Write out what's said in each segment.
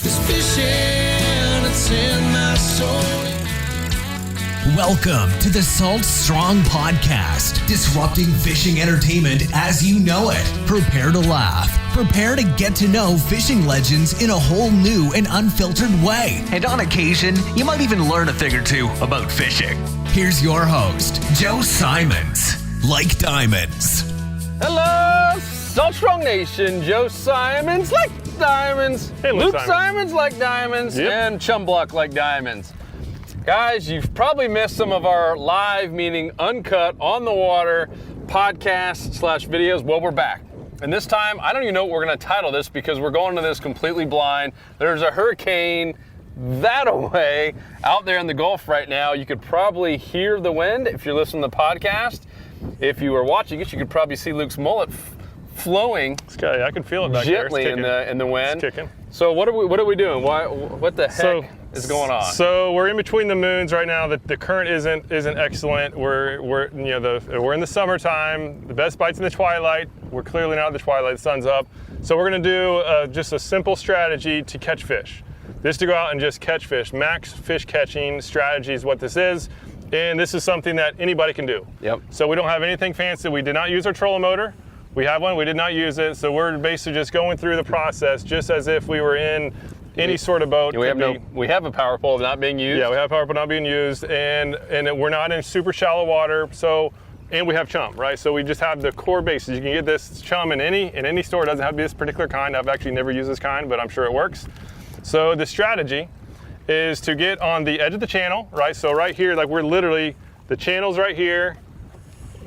This fishing, it's in my soul. Welcome to the Salt Strong Podcast, disrupting fishing entertainment as you know it. Prepare to laugh. Prepare to get to know fishing legends in a whole new and unfiltered way. And on occasion, you might even learn a thing or two about fishing. Here's your host, Joe Simons. Like diamonds. Hello, Salt Strong Nation. Joe Simons like diamonds. Hey, Luke Simons like diamonds. Yep. And Chum Block like diamonds. Guys, you've probably missed some of our live, meaning uncut, on the water podcasts/videos. Well, we're back. And this time, I don't even know what we're going to title this because we're going to this completely blind. There's a hurricane that away out there in the Gulf right now. You could probably hear the wind if you're listening to the podcast. If you were watching it, you could probably see Luke's mullet flowing. Sky, I can feel it back gently there. in the wind. It's kicking. So what are we doing? What the heck is going on? So we're in between the moons right now. The current isn't excellent. We're in the summertime. The best bite's in the twilight. We're clearly not in the twilight. The sun's up. So we're gonna do just a simple strategy to catch fish. Just to go out and just catch fish. Max fish catching strategy is what this is. And this is something that anybody can do. Yep. So we don't have anything fancy. We did not use our trolling motor. We have one, we did not use it. So we're basically just going through the process just as if we were in any sort of boat. We have a power pole not being used. Yeah, we have a power pole not being used, and we're not in super shallow water. So, and we have chum, right? So we just have the core bases. You can get this chum in any store. It doesn't have to be this particular kind. I've actually never used this kind, but I'm sure it works. So the strategy is to get on the edge of the channel, right? So right here, like we're literally, the channel's right here.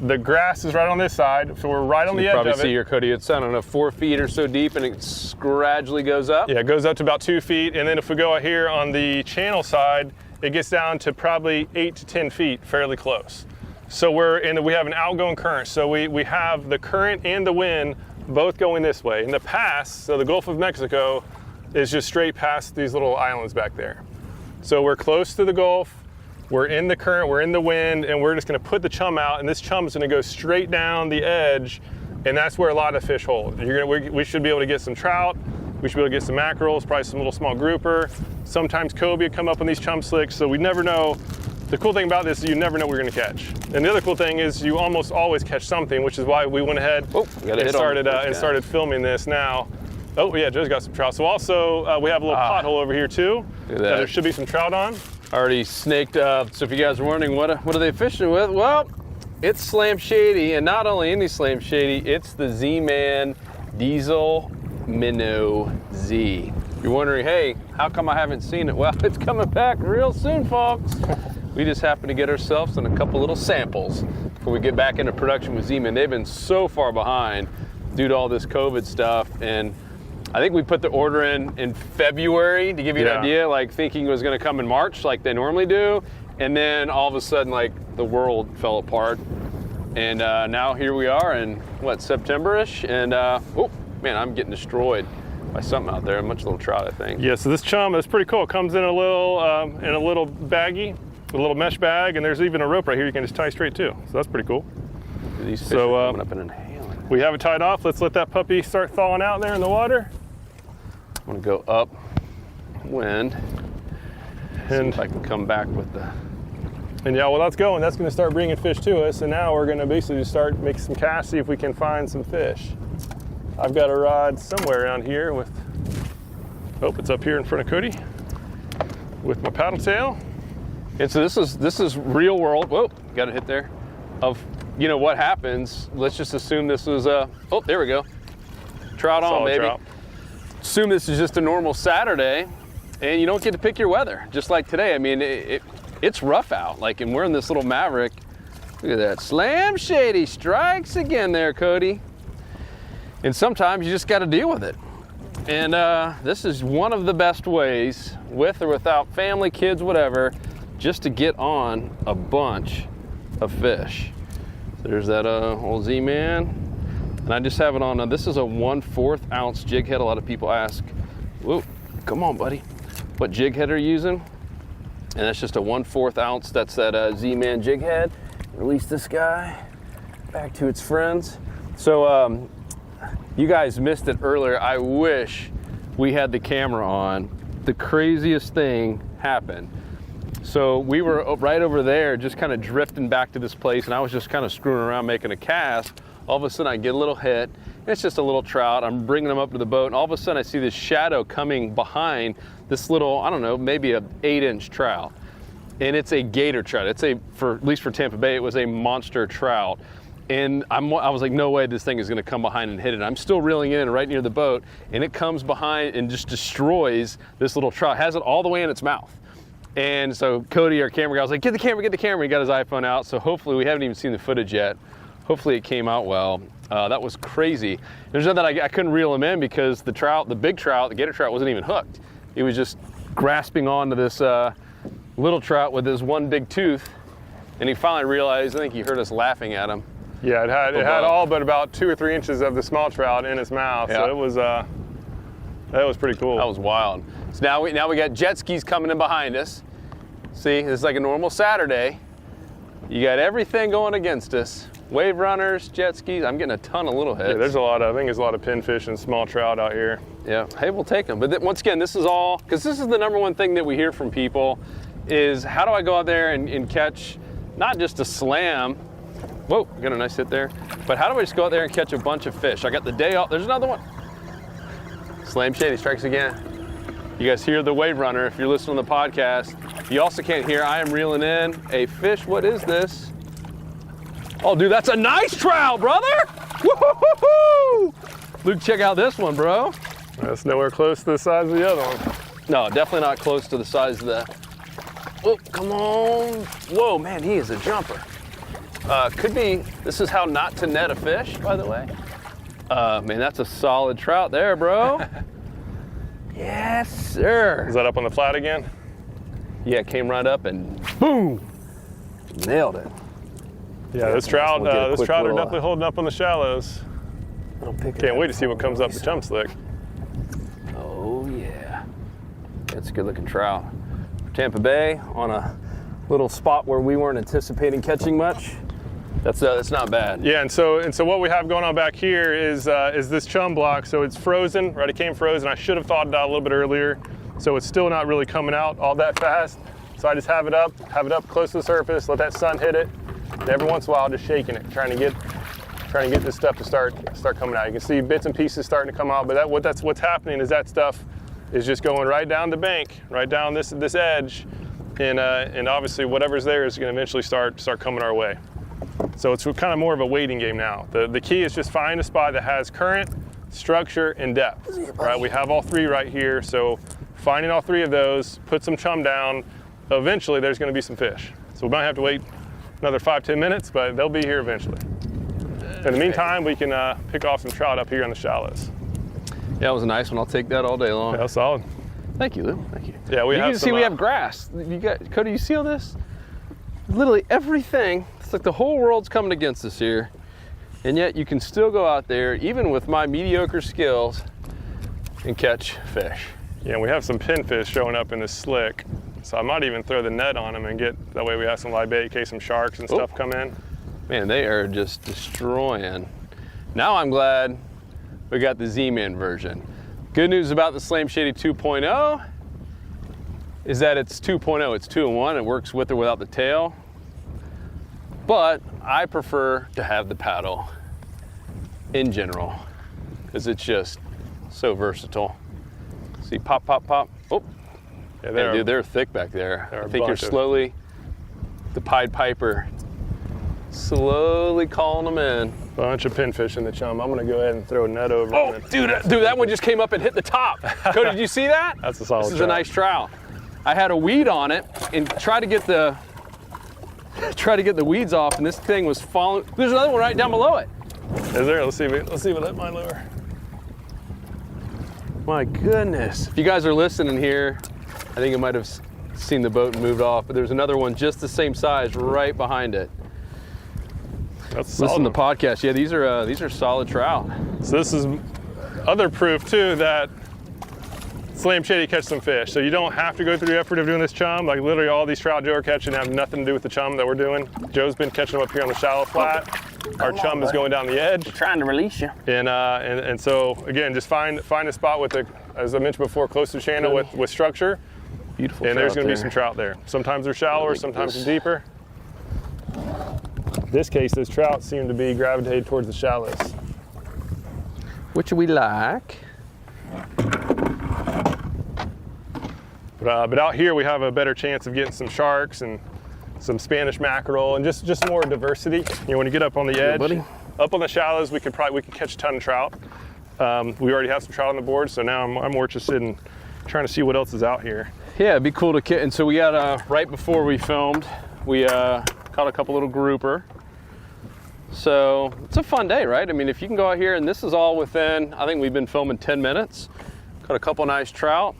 The grass is right on this side, so we're right on the edge of it. You probably see your Cody. It's, I don't know, 4 feet or so deep, and it gradually goes up. Yeah, it goes up to about 2 feet, and then if we go out here on the channel side, it gets down to probably 8 to 10 feet, fairly close. So we have an outgoing current, so we have the current and the wind both going this way. In the past, so the Gulf of Mexico is just straight past these little islands back there. So we're close to the Gulf. We're in the current, we're in the wind, and we're just gonna put the chum out, and this chum is gonna go straight down the edge, and that's where a lot of fish hold. We should be able to get some trout, we should be able to get some mackerels, probably some little small grouper. Sometimes cobia come up on these chum slicks, so we never know. The cool thing about this is you never know what you're gonna catch. And the other cool thing is you almost always catch something, which is why we went ahead and started filming this now. Oh yeah, Joe's got some trout. So also, we have a little pothole over here too, that there should be some trout on. Already snaked up. So if you guys are wondering what are they fishing with? Well, it's Slam Shady, and not only any Slam Shady, it's the Z-Man Diesel Minnow Z. You're wondering, hey, how come I haven't seen it? Well, it's coming back real soon, folks. We just happened to get ourselves in a couple little samples before we get back into production with Z-Man. They've been so far behind due to all this COVID stuff, and I think we put the order in February to give you an idea, like thinking it was going to come in March like they normally do. And then all of a sudden, like the world fell apart. And now here we are in September-ish. And oh man, I'm getting destroyed by something out there. A bunch of little trout, I think. Yeah, so this chum is pretty cool. It comes in a little baggie, a little mesh bag, and there's even a rope right here you can just tie straight to. So that's pretty cool. These fish are coming up and inhaling. We have it tied off. Let's let that puppy start thawing out there in the water. I'm gonna go up wind and see if I can come back with the. And yeah, well that's going. That's gonna start bringing fish to us. And now we're gonna basically just start making some casts, see if we can find some fish. I've got a rod somewhere around here with, it's up here in front of Cody with my paddle tail. And so this is real world. Whoa, got a hit there. Of what happens. Let's just assume this was there we go. Trout on, baby. Trout. Assume this is just a normal Saturday, and you don't get to pick your weather, just like today. I mean, it's rough out, and we're in this little Maverick. Look at that, Slam Shady strikes again there, Cody. And sometimes you just got to deal with it. And this is one of the best ways, with or without family, kids, whatever, just to get on a bunch of fish. So there's that old Z-Man. And I just have it on, this is a 1/4 ounce jig head. A lot of people ask, whoa, come on, buddy. What jig head are you using? And that's just a 1/4 ounce. That's that Z-Man jig head. Release this guy back to its friends. So you guys missed it earlier. I wish we had the camera on, the craziest thing happened. So we were right over there just kind of drifting back to this place, and I was just kind of screwing around making a cast. All of a sudden I get a little hit, and it's just a little trout. I'm bringing them up to the boat, and all of a sudden I see this shadow coming behind this little, I don't know, maybe a 8-inch trout. And it's a gator trout. It's at least for Tampa Bay, it was a monster trout. And I was like, no way this thing is gonna come behind and hit it. I'm still reeling in right near the boat, and it comes behind and just destroys this little trout, has it all the way in its mouth. And so Cody, our camera guy, was like, get the camera. He got his iPhone out. So hopefully, we haven't even seen the footage yet. Hopefully it came out well. That was crazy. There's nothing I couldn't reel him in because the big trout, the gator trout wasn't even hooked. He was just grasping onto this little trout with his one big tooth. And he finally realized, I think he heard us laughing at him. Yeah, it had all but about 2 or 3 inches of the small trout in its mouth. Yeah. So it was, that was pretty cool. That was wild. So now we got jet skis coming in behind us. See, it's like a normal Saturday. You got everything going against us. Wave runners, jet skis. I'm getting a ton of little hits. Yeah, I think there's a lot of pinfish and small trout out here. Yeah, hey, we'll take them. But once again, this is all, because this is the number one thing that we hear from people is how do I go out there and catch not just a slam, whoa, got a nice hit there, but how do I just go out there and catch a bunch of fish? I got the day off, there's another one. Slam Shady strikes again. You guys hear the wave runner if you're listening to the podcast. You also can't hear, I am reeling in a fish. What is this? Oh, dude, that's a nice trout, brother. Woo-hoo-hoo-hoo! Luke, check out this one, bro. That's nowhere close to the size of the other one. No, definitely not close to the size of the, oh, come on. Whoa, man, he is a jumper. Could be, this is how not to net a fish, by the way. Man, that's a solid trout there, bro. Yes, sir. Is that up on the flat again? Yeah, it came right up and boom, nailed it. Yeah, this trout are definitely holding up on the shallows. Can't wait to see what comes up the chum slick. Oh yeah, that's a good looking trout. Tampa Bay on a little spot where we weren't anticipating catching much. That's not bad. Yeah, and so what we have going on back here is this chum block. So it's frozen, right? It came frozen. I should have thawed it out a little bit earlier. So it's still not really coming out all that fast. So I just have it up close to the surface, let that sun hit it. And every once in a while, just shaking it, trying to get this stuff to start coming out. You can see bits and pieces starting to come out, but what's happening is that stuff is just going right down the bank, right down this edge, and obviously whatever's there is going to eventually start coming our way. So it's kind of more of a waiting game now. The key is just find a spot that has current, structure, and depth. Right? We have all three right here, so finding all three of those, put some chum down, eventually there's going to be some fish. So we might have to wait another 5-10 minutes, but they'll be here eventually. In the meantime, we can pick off some trout up here on the shallows. Yeah, it was a nice one. I'll take that all day long. Yeah, solid. Thank you, Lou. Thank you. Yeah, we have grass. You got Cody. You see all this? Literally everything. It's like the whole world's coming against us here, and yet you can still go out there, even with my mediocre skills, and catch fish. Yeah, we have some pinfish showing up in this slick, so I might even throw the net on them and that way we have some live bait in case some sharks and stuff come in. Man, they are just destroying. Now I'm glad we got the Z-Man version. Good news about the Slam Shady 2.0 is that it's 2.0. It's 2-in-1. It works with or without the tail. But I prefer to have the paddle in general because it's just so versatile. See, pop, pop, pop. Oh, yeah, dude, they're thick back there. I think you're slowly, the Pied Piper, slowly calling them in. Bunch of pinfish in the chum. I'm gonna go ahead and throw a net over. Oh, dude, that one just came up and hit the top. Cody, did you see that? That's a solid This is a nice trout. I had a weed on it and tried to get the weeds off, and this thing was falling. There's another one right down below it. Is there? Let's see what hit my lure. My goodness. If you guys are listening here, I think it might have seen the boat and moved off, but there's another one just the same size right behind it. That's listen to the podcast. Yeah, these are solid trout. So this is other proof too that Slam Shady catch some fish. So you don't have to go through the effort of doing this chum. Like literally all these trout Joe are catching have nothing to do with the chum that we're doing. Joe's been catching them up here on the shallow flat. Our chum is going down the edge. We're trying to release you. And so again, just find a spot with as I mentioned before, close to the channel with structure. Beautiful. And there's going to be some trout there. Sometimes they're shallower, sometimes they're deeper. In this case, those trout seem to be gravitated towards the shallows. Which we like. But out here, we have a better chance of getting some sharks and some Spanish mackerel and just more diversity. You know, when you get up on the edge, up on the shallows, we could catch a ton of trout. We already have some trout on the board, so now I'm more interested in trying to see what else is out here. Yeah, it'd be cool to and so we got right before we filmed, we caught a couple little grouper. So it's a fun day, right? I mean, if you can go out here, and this is all within, I think we've been filming 10 minutes. Caught a couple nice trout.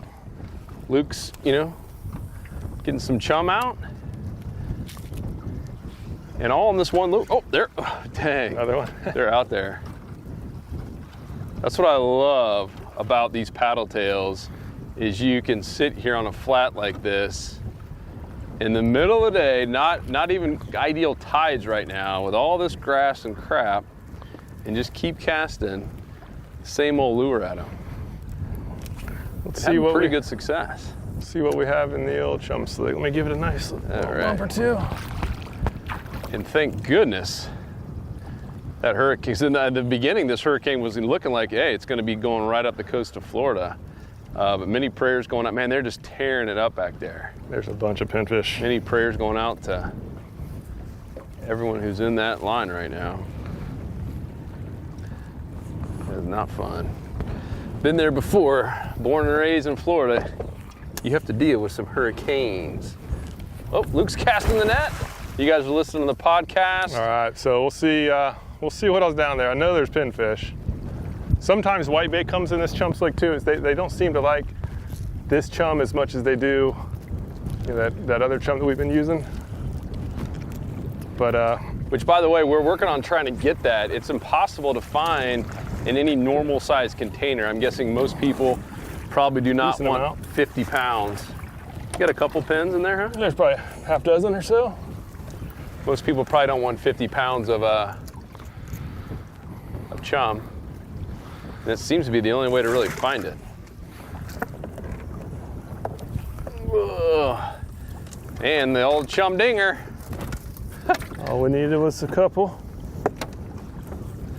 Luke's, you know, getting some chum out. And all in this one loop. Oh, there, oh, dang. Another one. They're out there. That's what I love about these paddle tails, is you can sit here on a flat like this in the middle of the day, not even ideal tides right now, with all this grass and crap, and just keep casting same old lure at them. Let's see what pretty good success. See what we have in the old chum slick. Let me give it a nice little bump or two. And thank goodness that hurricane, in the beginning, this hurricane was looking like, hey, it's going to be going right up the coast of Florida. But many prayers going out. Man, they're just tearing it up back there. There's a bunch of pinfish. Many prayers going out to everyone who's in that line right now. It's not fun. Been there before, born and raised in Florida. You have to deal with some hurricanes. Oh, Luke's casting the net. You guys are listening to the podcast. All right, so we'll see what else down there. I know there's pinfish. Sometimes whitebait comes in this chum slick too. They don't seem to like this chum as much as they do, you know, that other chum that we've been using. But which, by the way, we're working on trying to get that. It's impossible to find in any normal size container. I'm guessing most people probably do not want 50 pounds. You got a couple pins in there, huh? There's probably half dozen or so. Most people probably don't want 50 pounds of chum. And it seems to be the only way to really find it. Ugh. And the old chum dinger. All we needed was a couple.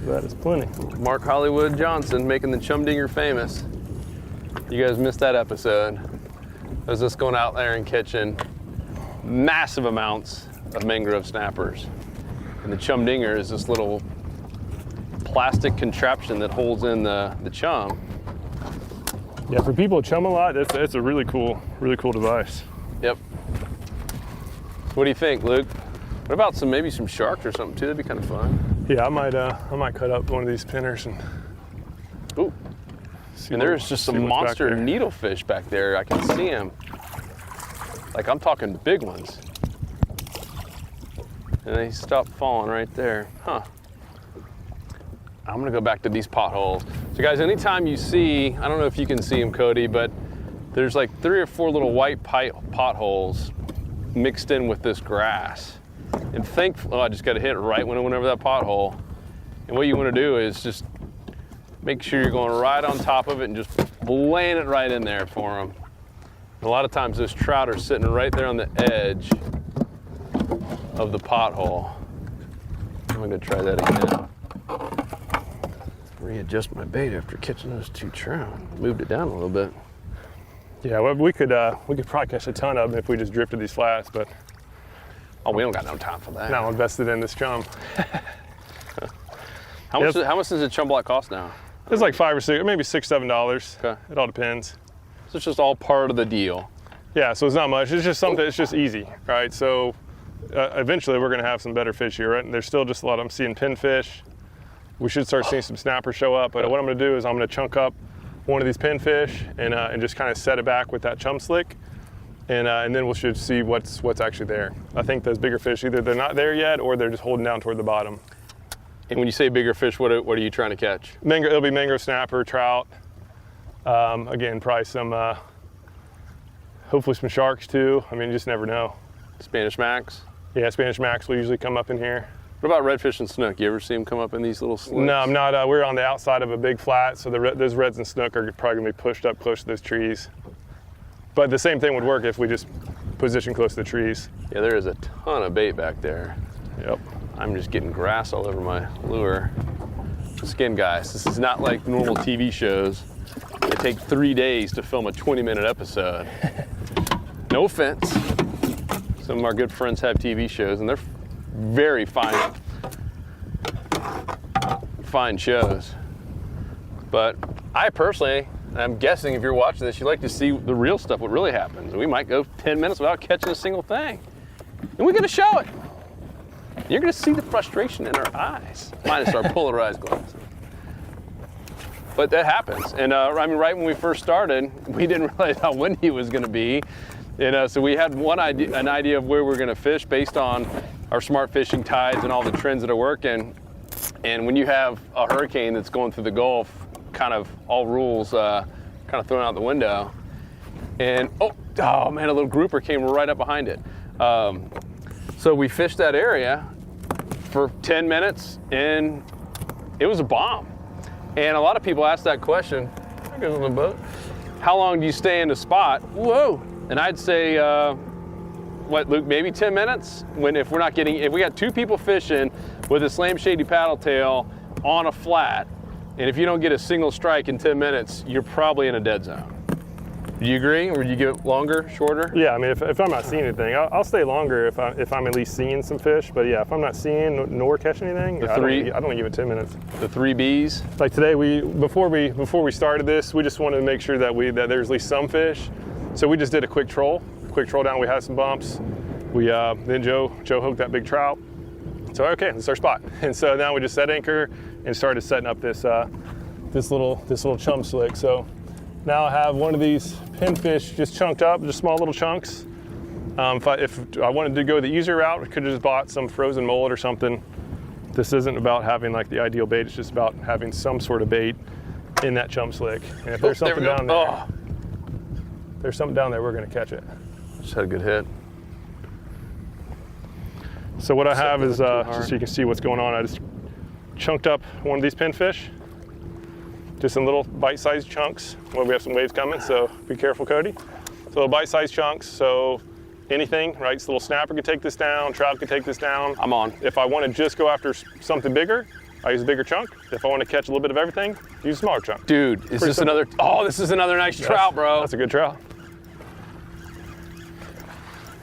That is plenty. Mark Hollywood Johnson making the chum dinger famous. You guys missed that episode. I was just going out there and catching massive amounts of mangrove snappers. And the chum dinger is this little plastic contraption that holds in the chum. Yeah, for people who chum a lot, it's a really cool device. Yep. What do you think, Luke? What about maybe some sharks or something too? That'd be kind of fun. Yeah, I might cut up one of these pinners and. Ooh. And there's just some monster needlefish back there. I can see them. Like, I'm talking big ones. And they stopped falling right there. Huh. I'm gonna go back to these potholes. So guys, anytime you see, I don't know if you can see them, Cody, but there's like 3 or 4 little white potholes mixed in with this grass. And thankfully, I just got to hit it right when it went over that pothole. And what you want to do is just make sure you're going right on top of it and just laying it right in there for them. And a lot of times those trout are sitting right there on the edge of the pothole. I'm going to try that again. Readjust my bait after catching those 2 trout. Moved it down a little bit. Yeah, well, we could probably catch a ton of them if we just drifted these flats, but oh, we don't got no time for that. Now I'm invested in this chum. How much does a chum block cost now? It's like $5 or $6, maybe $6, $7. Okay. It all depends. So it's just all part of the deal. Yeah, so it's not much. It's just something. It's just easy, right? So eventually we're going to have some better fish here, right? And there's still just a lot. I'm seeing pinfish. We should start seeing some snappers show up. But what I'm going to do is I'm going to chunk up one of these pinfish and just kind of set it back with that chum slick, and then we should see what's actually there. I think those bigger fish, either they're not there yet or they're just holding down toward the bottom. And when you say bigger fish, what are you trying to catch? It'll be mangrove snapper, trout. Again, probably some, hopefully some sharks too. I mean, you just never know. Spanish Max? Yeah, Spanish Max will usually come up in here. What about redfish and snook? You ever see them come up in these little slicks? No, I'm not. We're on the outside of a big flat, so those reds and snook are probably gonna be pushed up close to those trees. But the same thing would work if we just position close to the trees. Yeah, there is a ton of bait back there. Yep. I'm just getting grass all over my lure. Again, guys, this is not like normal TV shows. It takes 3 days to film a 20-minute episode. No offense. Some of our good friends have TV shows, and they're very fine shows. But I personally, I'm guessing if you're watching this, you like to see the real stuff, what really happens. We might go 10 minutes without catching a single thing. And we're gonna show it. You're gonna see the frustration in our eyes, minus our polarized glasses. But that happens. And I mean, right when we first started, we didn't realize how windy it was gonna be. And so we had an idea of where we're gonna fish based on our smart fishing tides and all the trends that are working. And when you have a hurricane that's going through the Gulf, kind of all rules kind of thrown out the window. And oh man, a little grouper came right up behind it. So we fished that area for 10 minutes and it was a bomb. And a lot of people ask that question, there goes the boat. How long do you stay in the spot? Whoa. And I'd say, what, Luke, maybe 10 minutes? If we got 2 people fishing with a Slam Shady paddle tail on a flat, and if you don't get a single strike in 10 minutes, you're probably in a dead zone. Do you agree? Or do you get longer, shorter? Yeah, I mean, if I'm not seeing anything, I'll stay longer if I'm at least seeing some fish. But yeah, if I'm not seeing nor catching anything, I don't give it 10 minutes. The 3 Bs? Like today, before we started this, we just wanted to make sure that there's at least some fish. So we just did a quick troll down. We had some bumps. Then Joe hooked that big trout. So okay, this is our spot. And so now we just set anchor and started setting up this little chum slick. So now I have one of these pinfish just chunked up, just small little chunks. If I wanted to go the easier route, I could have just bought some frozen mullet or something. This isn't about having like the ideal bait. It's just about having some sort of bait in that chum slick. And if there's something down there, there's something down there, we're gonna catch it. Just had a good hit. So what I have is, just so you can see what's going on, I just chunked up one of these pinfish, just in little bite-sized chunks. Well, we have some waves coming, so be careful, Cody. So little bite-sized chunks, so anything, right? So little snapper could take this down, trout could take this down. I'm on. If I want to just go after something bigger, I use a bigger chunk. If I want to catch a little bit of everything, use a smaller chunk. Dude, is this another, this is another nice trout, bro. That's a good trout.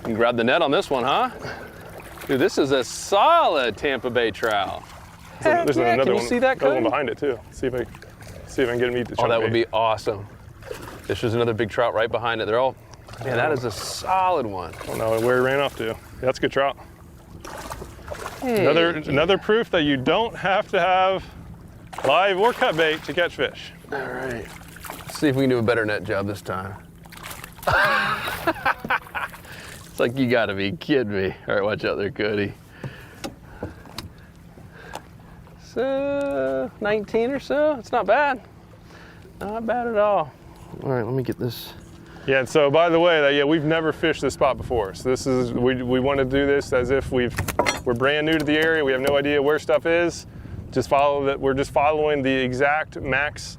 You can grab the net on this one, huh? Dude, this is a solid Tampa Bay trout. There's another one. See that, another one behind it too. See if I can get him to eat the chunk. Oh, that would be awesome. This is another big trout right behind it. They're all, man, that is a solid one. I don't know where he ran off to. Yeah, that's a good trout. Hey. Another proof that you don't have to have live or cut bait to catch fish. All right. Let's see if we can do a better net job this time. It's like, you gotta be kidding me. All right, watch out there, Cody. So, 19 or so. It's not bad. Not bad at all. All right, let me get this. Yeah, and so by the way, we've never fished this spot before. So this is, we want to do this as if we're brand new to the area. We have no idea where stuff is. We're just following the exact max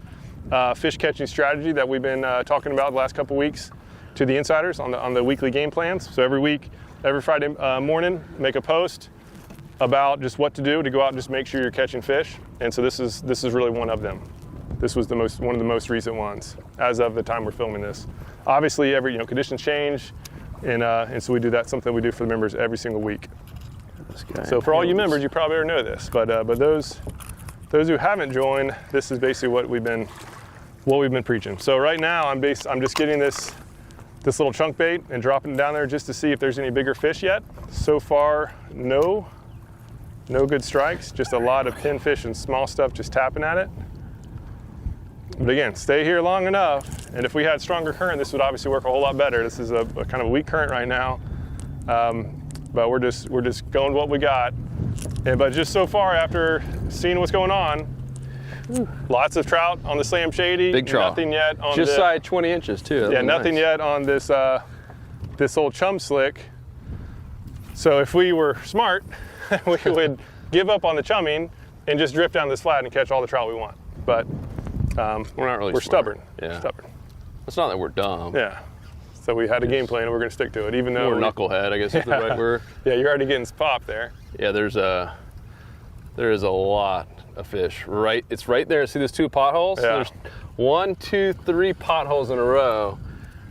fish catching strategy that we've been talking about the last couple weeks to the insiders on the weekly game plans. So every week, every Friday morning, make a post about just what to do to go out and just make sure you're catching fish. And so this is really one of them. This was one of the most recent ones as of the time we're filming this. Obviously, conditions change, and so we do that. Something we do for the members every single week. So for all you members, you probably already know this, but those who haven't joined, this is basically what we've been preaching. So right now, I'm just getting this little chunk bait and dropping it down there just to see if there's any bigger fish yet. So far, no good strikes, just a lot of pinfish and small stuff just tapping at it. But again, stay here long enough, and if we had stronger current, this would obviously work a whole lot better. This is a kind of a weak current right now, but we're just going what we got. But just so far, after seeing what's going on, lots of trout on the Slam Shady. Big trout. Nothing yet on just side 20 inches too. Yeah, nothing yet on this old chum slick. So if we were smart, we would give up on the chumming and just drift down this flat and catch all the trout we want. But we're not really we're stubborn. Yeah. Stubborn. It's not that we're dumb. Yeah. So we had a game plan and we're going to stick to it, even though we're knucklehead, I guess is the right word. Yeah, you're already getting popped there. Yeah, there is a lot of fish. It's right there. See those 2 potholes? Yeah. There's 1, 2, 3 potholes in a row,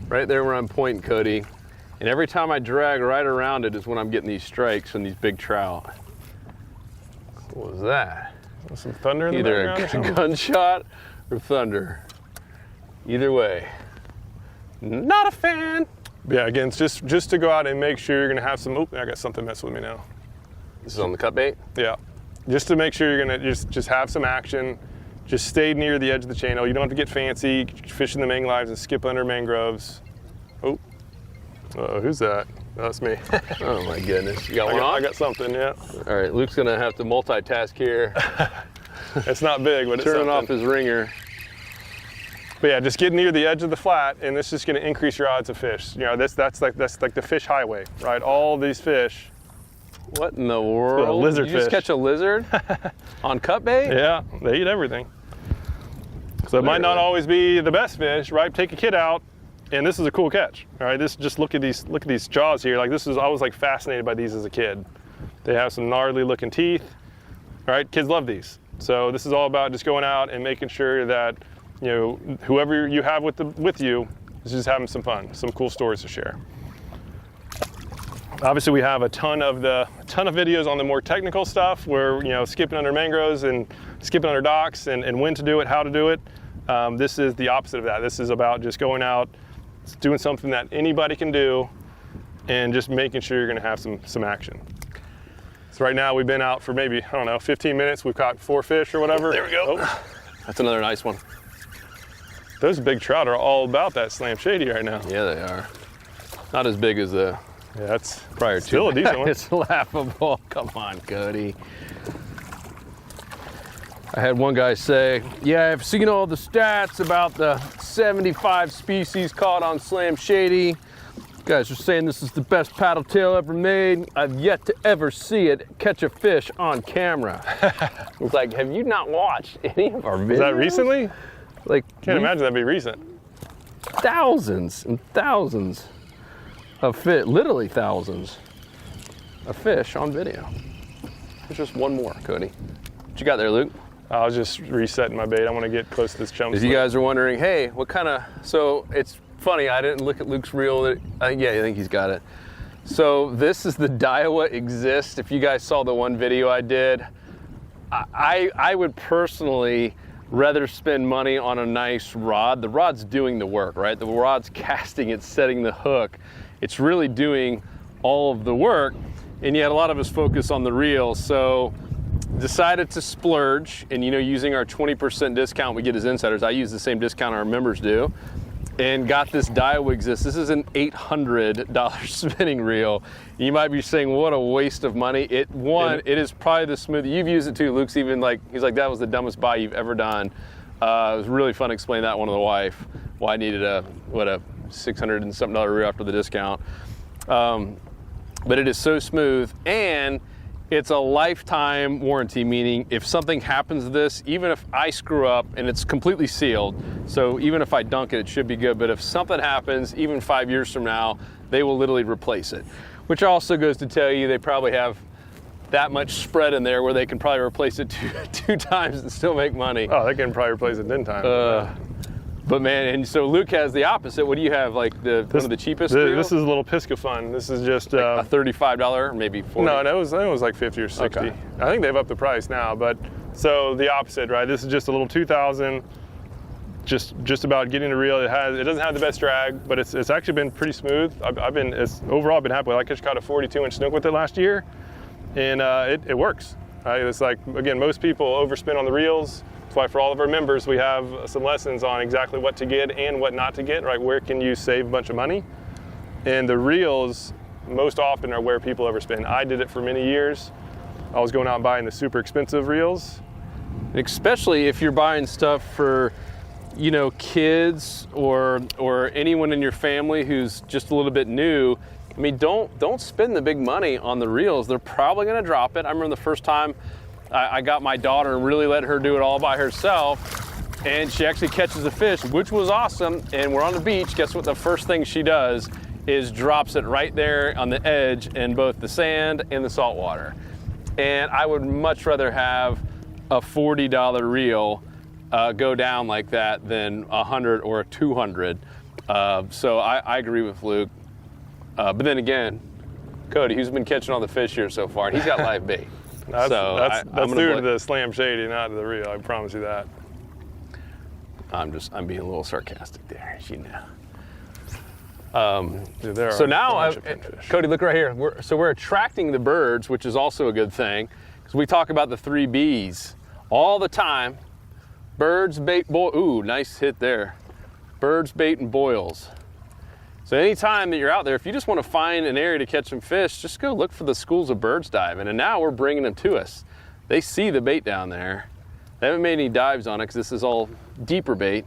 right there where I'm pointing, Cody. And every time I drag right around it is when I'm getting these strikes and these big trout. What was that? Some thunder in the Either background a gunshot or thunder. Either way, not a fan. Yeah, again, it's just to go out and make sure you're gonna have some, oh, I got something messing with me now. This is on the cut bait? Yeah, just to make sure you're gonna just have some action. Just stay near the edge of the channel. You don't have to get fancy, fish in the mangle lives and skip under mangroves. Oh, who's that? Oh, that's me. Oh my goodness, you got one on? I got something, yeah. All right, Luke's gonna have to multitask here. It's not big, but it's turning something. off his ringer. But yeah, just get near the edge of the flat, and this is going to increase your odds of fish. You know, that's like the fish highway, right? All these fish. What in the world? A lizard Did you just fish. catch a lizard on cut bait? Yeah, they eat everything. So it might not always be the best fish, right? Take a kid out, and this is a cool catch. All right, just look at these jaws here. Like I was like fascinated by these as a kid. They have some gnarly looking teeth. All right, kids love these. So this is all about just going out and making sure that, you know, whoever you have with you is just having some fun, some cool stories to share. Obviously, we have a ton of videos on the more technical stuff, where, you know, skipping under mangroves and skipping under docks and when to do it, how to do it. This is the opposite of that. This is about just going out, doing something that anybody can do, and just making sure you're going to have some action. So right now we've been out for maybe, I don't know, 15 minutes. We've caught 4 fish or whatever. There we go. Oh. That's another nice one. Those big trout are all about that Slam Shady right now. Yeah, they are. Not as big as the Yeah, that's prior still a decent one. It's laughable. Come on, Cody. I had one guy say, yeah, I've seen all the stats about the 75 species caught on Slam Shady. You guys are saying this is the best paddletail ever made. I've yet to ever see it catch a fish on camera. It's like, have you not watched any of our videos? Was that recently? Like, Can't imagine that'd be recent. thousands and thousands of fish, literally thousands of fish on video. There's just one more, Cody. What you got there, Luke? I was just resetting my bait. I want to get close to this chum. If you guys are wondering, hey, what kind of, so it's funny, I didn't look at Luke's reel. Yeah, I think he's got it. So this is the Daiwa Exist. If you guys saw the one video I did, I would personally rather spend money on a nice rod. The rod's doing the work, right? The rod's casting, it's setting the hook. It's really doing all of the work. And yet a lot of us focus on the reel. So decided to splurge, and using our 20% discount we get as insiders, I use the same discount our members do, and got this Daiwa Exist. This is an $800 spinning reel. You might be saying, what a waste of money. It is probably the smoothest. You've used it too. Luke's even he's like, that was the dumbest buy you've ever done. It was really fun explaining that one to the wife, why I needed a $600 and something reel after the discount. But it is so smooth, and it's a lifetime warranty, meaning if something happens to this, even if I screw up, and it's completely sealed, so even if I dunk it, it should be good, but if something happens, even 5 years from now, they will literally replace it. Which also goes to tell you they probably have that much spread in there where they can probably replace it two times and still make money. Oh, they can probably replace it 10 times. But man, and so Luke has the opposit. What do you have, like one of the cheapest reels? This is a little Pisca Fun. This is just like a $35, maybe $40. No, it was like 50 or 60. Okay. I think they've upped the price now, but so the opposite, right? This is just a little 2000. Just about getting a reel. It doesn't have the best drag, but it's actually been pretty smooth. Overall I've been happy with it. I just caught a 42-inch snook with it last year, and it works. Right? It's like, again, most people overspend on the reels. That's why for all of our members, we have some lessons on exactly what to get and what not to get, right? Where can you save a bunch of money? And the reels most often are where people overspend. I did it for many years. I was going out and buying the super expensive reels. Especially if you're buying stuff for, you know, kids or anyone in your family who's just a little bit new, I mean, don't spend the big money on the reels. They're probably going to drop it. I remember the first time I got my daughter and really let her do it all by herself, and she actually catches a fish, which was awesome. And we're on the beach. Guess what? The first thing she does is drops it right there on the edge in both the sand and the salt water. And I would much rather have a $40 reel go down like that than $100 or $200. So I agree with Luke. But then again, Cody, who's been catching all the fish here so far, and he's got live bait. That's due to the Slam Shady, not to the reel. I promise you that. I'm being a little sarcastic there, as you know. Dude, there so are now, pinfish. Cody, look right here. We're attracting the birds, which is also a good thing, because we talk about the 3 B's all the time. Birds, bait, boil. Ooh, nice hit there. Birds, bait, and boils. So anytime that you're out there, if you just want to find an area to catch some fish, just go look for the schools of birds diving. And now we're bringing them to us. They see the bait down there. They haven't made any dives on it because this is all deeper bait.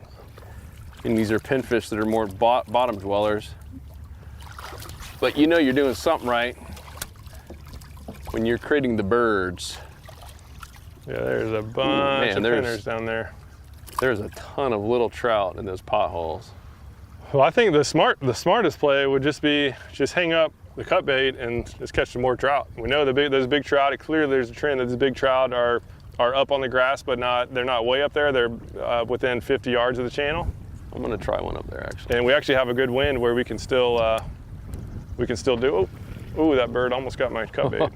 And these are pinfish that are more bottom dwellers. But you know you're doing something right when you're creating the birds. Yeah, there's a bunch of pinners down there. There's a ton of little trout in those potholes. Well, I think the smartest play would just be hang up the cut bait and just catch some more trout. We know those big trout. Clearly, there's a trend that the big trout are up on the grass, but they're not way up there. They're within 50 yards of the channel. I'm gonna try one up there actually. And we actually have a good wind where we can still do. Oh, that bird almost got my cut bait.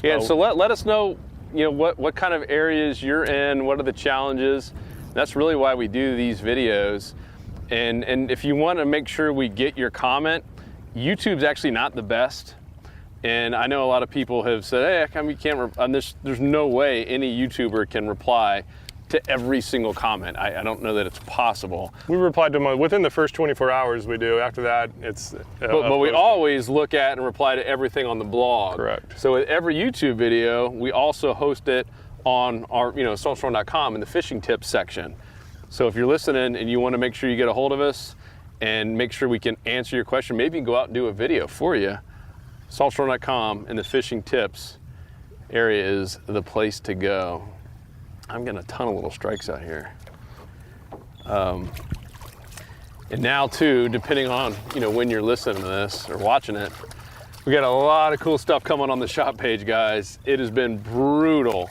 Yeah. So let us know, you know, what kind of areas you're in. What are the challenges? That's really why we do these videos. And if you want to make sure we get your comment, YouTube's actually not the best. And I know a lot of people have said, hey, how come you can't, there's no way any YouTuber can reply to every single comment. I don't know that it's possible. We replied to them within the first 24 hours we do. After that, it's... But we always look at and reply to everything on the blog. Correct. So with every YouTube video, we also host it on our, saltstrong.com in the fishing tips section. So if you're listening and you want to make sure you get a hold of us and make sure we can answer your question, maybe go out and do a video for you. Saltstrong.com in the fishing tips area is the place to go. I'm getting a ton of little strikes out here. And now too, depending on when you're listening to this or watching it, we got a lot of cool stuff coming on the shop page, guys. It has been brutal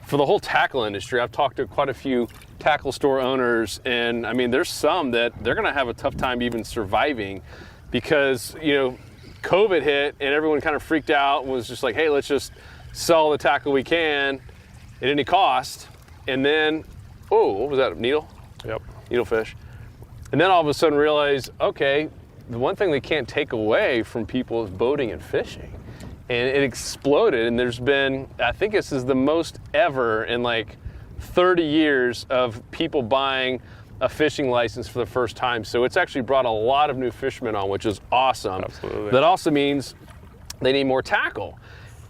for the whole tackle industry. I've talked to quite a few tackle store owners, and I mean, there's some that they're gonna have a tough time even surviving because, COVID hit and everyone kind of freaked out and was just like, hey, let's just sell the tackle we can at any cost. And then, what was that, needle? Yep. Needlefish. And then all of a sudden realize, okay, the one thing they can't take away from people is boating and fishing. And it exploded, and there's been, I think this is the most ever in like 30 years of people buying a fishing license for the first time. So it's actually brought a lot of new fishermen on, which is awesome. Absolutely. That also means they need more tackle.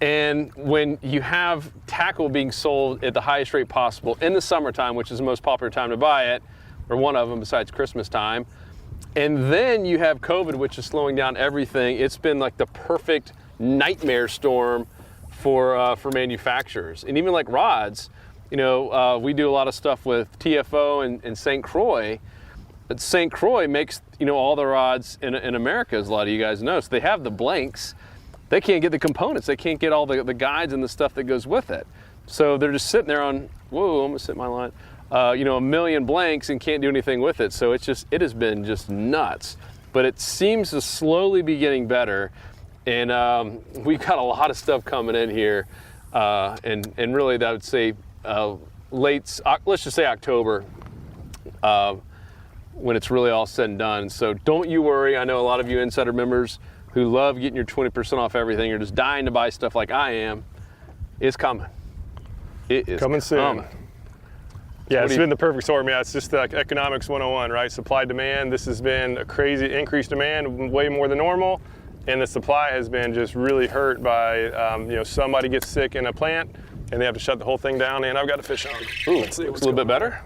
And when you have tackle being sold at the highest rate possible in the summertime, which is the most popular time to buy it, or one of them besides Christmas time, and then you have COVID, which is slowing down everything, it's been like the perfect nightmare storm for manufacturers. And even like rods, we do a lot of stuff with TFO and St. Croix, but St. Croix makes all the rods in America, as a lot of you guys know. So they have the blanks. They can't get the components. They can't get all the guides and the stuff that goes with it. So they're just sitting there on, whoa, I'm gonna sit my line, a million blanks and can't do anything with it. So it has been just nuts. But it seems to slowly be getting better. And we've got a lot of stuff coming in here. And really, I would say let's just say October, when it's really all said and done. So don't you worry. I know a lot of you Insider members who love getting your 20% off everything. You're just dying to buy stuff like I am. It's coming. It is coming soon. Yeah, it's been the perfect storm. Yeah, it's just like economics 101, right? Supply demand. This has been a crazy increased demand, way more than normal. And the supply has been just really hurt by, somebody gets sick in a plant, and they have to shut the whole thing down, and I've got a fish on. Ooh, looks a little bit better.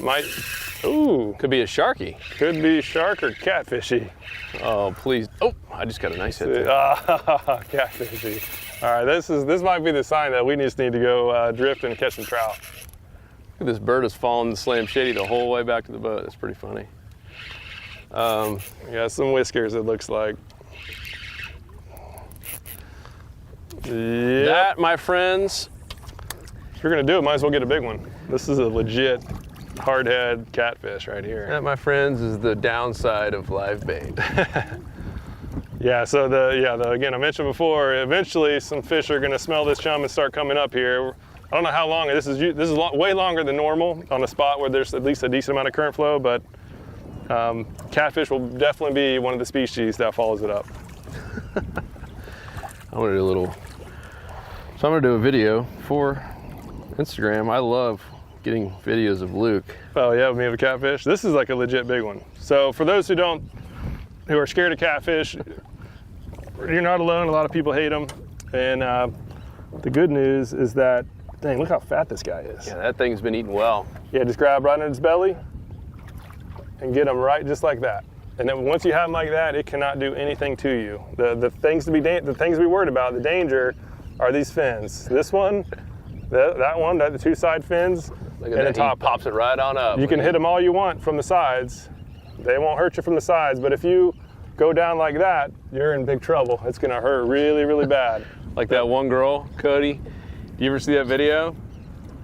Might, ooh. Could be a sharky. Could be shark or catfishy. Oh, please. Oh, I just got a nice hit there. Catfishy. All right, this might be the sign that we just need to go drift and catch some trout. Look at this bird is following the Slam Shady the whole way back to the boat. It's pretty funny. Yeah, some whiskers, it looks like. Yep. That, my friends. If you're gonna do it, might as well get a big one. This is a legit hardhead catfish right here. That, my friends, is the downside of live bait. Yeah, so again, I mentioned before, eventually some fish are gonna smell this chum and start coming up here. I don't know how long, this is way longer than normal on a spot where there's at least a decent amount of current flow, but catfish will definitely be one of the species that follows it up. I'm gonna do a video for Instagram. I love getting videos of Luke. Oh yeah, me of a catfish. This is like a legit big one. So for those who are scared of catfish, you're not alone. A lot of people hate them. And the good news is that, dang, look how fat this guy is. Yeah, that thing's been eating well. Yeah, just grab right in its belly and get him right just like that. And then once you have them like that, it cannot do anything to you. The things to be worried about, the danger, are these fins. This one, that one, the two side fins, Look at and that, the top he pops it right on up. You can hit them all you want from the sides. They won't hurt you from the sides, but if you go down like that, you're in big trouble. It's gonna hurt really, really bad. Like that one girl, Cody, you ever see that video?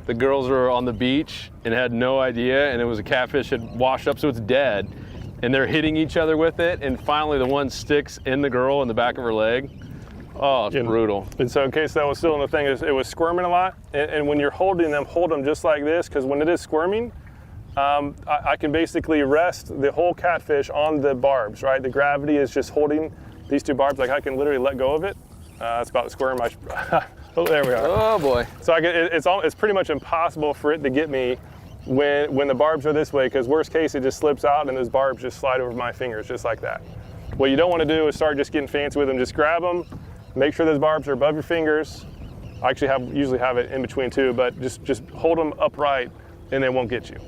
The girls were on the beach and had no idea, and it was a catfish had washed up, so it's dead. And they're hitting each other with it, and finally the one sticks in the girl in the back of her leg. Oh, it's brutal. And so in case that was still in the thing, it was squirming a lot. And when you're holding them, hold them just like this, because when it is squirming, I can basically rest the whole catfish on the barbs, right? The gravity is just holding these two barbs. Like I can literally let go of it. It's about to squirm. Oh, there we are. Oh boy. So it's pretty much impossible for it to get me when the barbs are this way, because worst case, it just slips out and those barbs just slide over my fingers just like that. What you don't want to do is start just getting fancy with them. Just grab them, make sure those barbs are above your fingers. I actually usually have it in between too, but just hold them upright and they won't get you.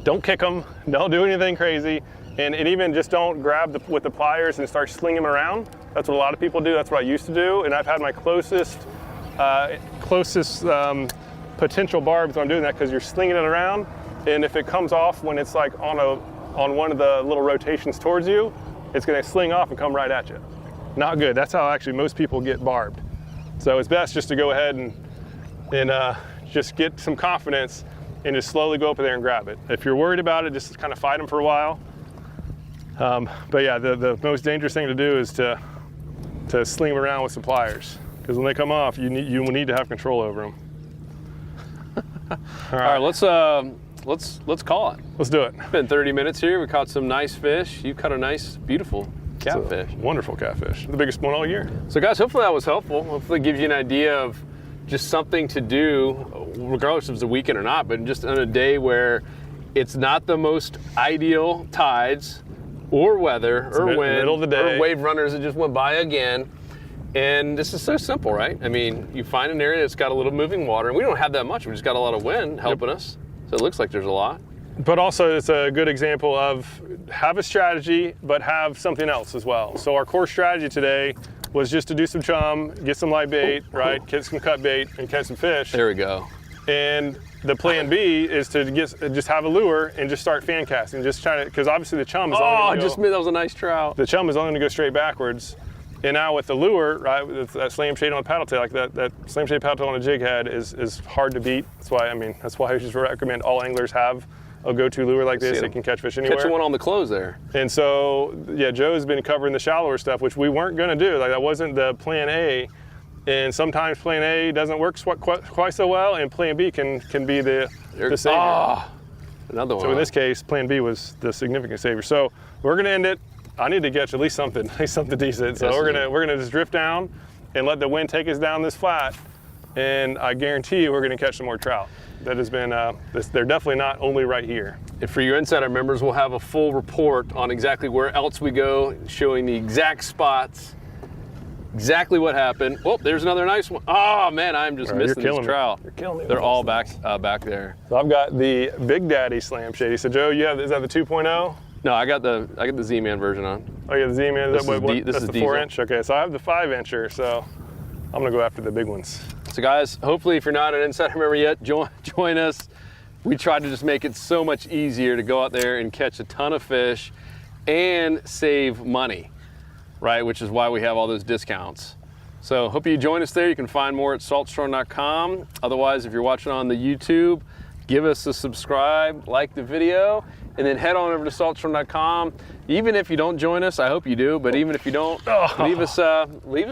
Don't kick them, don't do anything crazy, and even just don't grab with the pliers and start slinging them around. That's what a lot of people do. That's what I used to do, and I've had my closest potential barbs when I'm doing that, because you're slinging it around, and if it comes off when it's like on one of the little rotations towards you, it's going to sling off and come right at you. Not good. That's how actually most people get barbed. So it's best just to go ahead and just get some confidence and just slowly go up there and grab it. If you're worried about it, just kind of fight them for a while. But yeah, the most dangerous thing to do is to sling them around with some pliers, because when they come off, you need to have control over them. All right, let's call it. Let's do it. It's been 30 minutes here. We caught some nice fish. You caught a nice, beautiful catfish. Wonderful catfish. The biggest one all year. So guys, hopefully that was helpful. Hopefully it gives you an idea of just something to do, regardless if it's a weekend or not, but just on a day where it's not the most ideal tides or weather or wind, middle of the day, or wave runners that just went by again. And this is so simple, right? I mean, you find an area that's got a little moving water, and we don't have that much. We just got a lot of wind helping us. So it looks like there's a lot. But also it's a good example of have a strategy, but have something else as well. So our core strategy today was just to do some chum, get some light bait, right? Get some cut bait and catch some fish. There we go. And the plan B is to just have a lure and just start fan casting. Just trying to, because obviously the chum is only going to go, that was a nice trout. The chum is only going to go straight backwards. And now with the lure, right, with that Slam Shady on a paddletail, like that Slam Shady paddletail on a jig head is hard to beat. That's why I just recommend all anglers have a go-to lure like this that can catch fish anywhere. Catching one on the close there. And so, yeah, Joe's been covering the shallower stuff, which we weren't going to do. Like that wasn't the plan A. And sometimes plan A doesn't work quite so well, and plan B can be the savior. Oh, another one. So in this case, plan B was the significant savior. So we're going to end it. I need to catch at least something decent. So we're gonna just drift down and let the wind take us down this flat, and I guarantee you we're gonna catch some more trout. That has been they're definitely not only right here. And for your insider members, we'll have a full report on exactly where else we go, showing the exact spots exactly what happened. Oh, there's another nice one. Oh man, I'm just missing this trout. You're killing me. They're all back there. So I've got the Big Daddy Slam Shady. So Joe, is that the 2.0? No, I got the Z-Man version on. Oh, yeah, the Z-Man. This That's is the diesel. 4-inch. Okay, so I have the 5-incher. So I'm gonna go after the big ones. So guys, hopefully if you're not an insider member yet, join us. We try to just make it so much easier to go out there and catch a ton of fish and save money, right? Which is why we have all those discounts. So hope you join us there. You can find more at saltstrong.com. Otherwise, if you're watching on the YouTube, give us a subscribe, like the video, and then head on over to saltstrong.com. Even if you don't join us, I hope you do, but even if you don't, leave us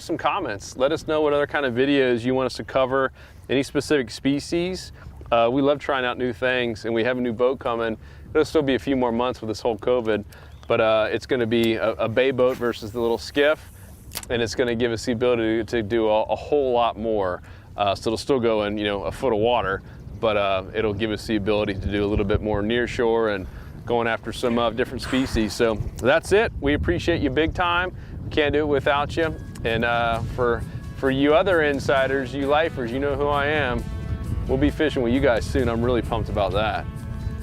some comments. Let us know what other kind of videos you want us to cover, any specific species. We love trying out new things, and we have a new boat coming. It'll still be a few more months with this whole COVID, but it's going to be a bay boat versus the little skiff, and it's going to give us the ability to do a whole lot more. So it'll still go in, a foot of water, but it'll give us the ability to do a little bit more near shore and going after some different species. So that's it. We appreciate you big time. We can't do it without you. And for you other insiders, you lifers, you know who I am. We'll be fishing with you guys soon. I'm really pumped about that.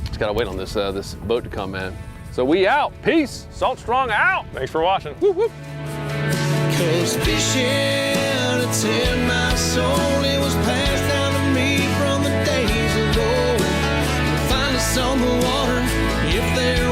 Just gotta wait on this boat to come in. So we out. Peace. Salt Strong out. Thanks for watching. Whoop, whoop. 'Cause fishing, it's in my soul. It was passed down to me from the days of old. Find us on the water if there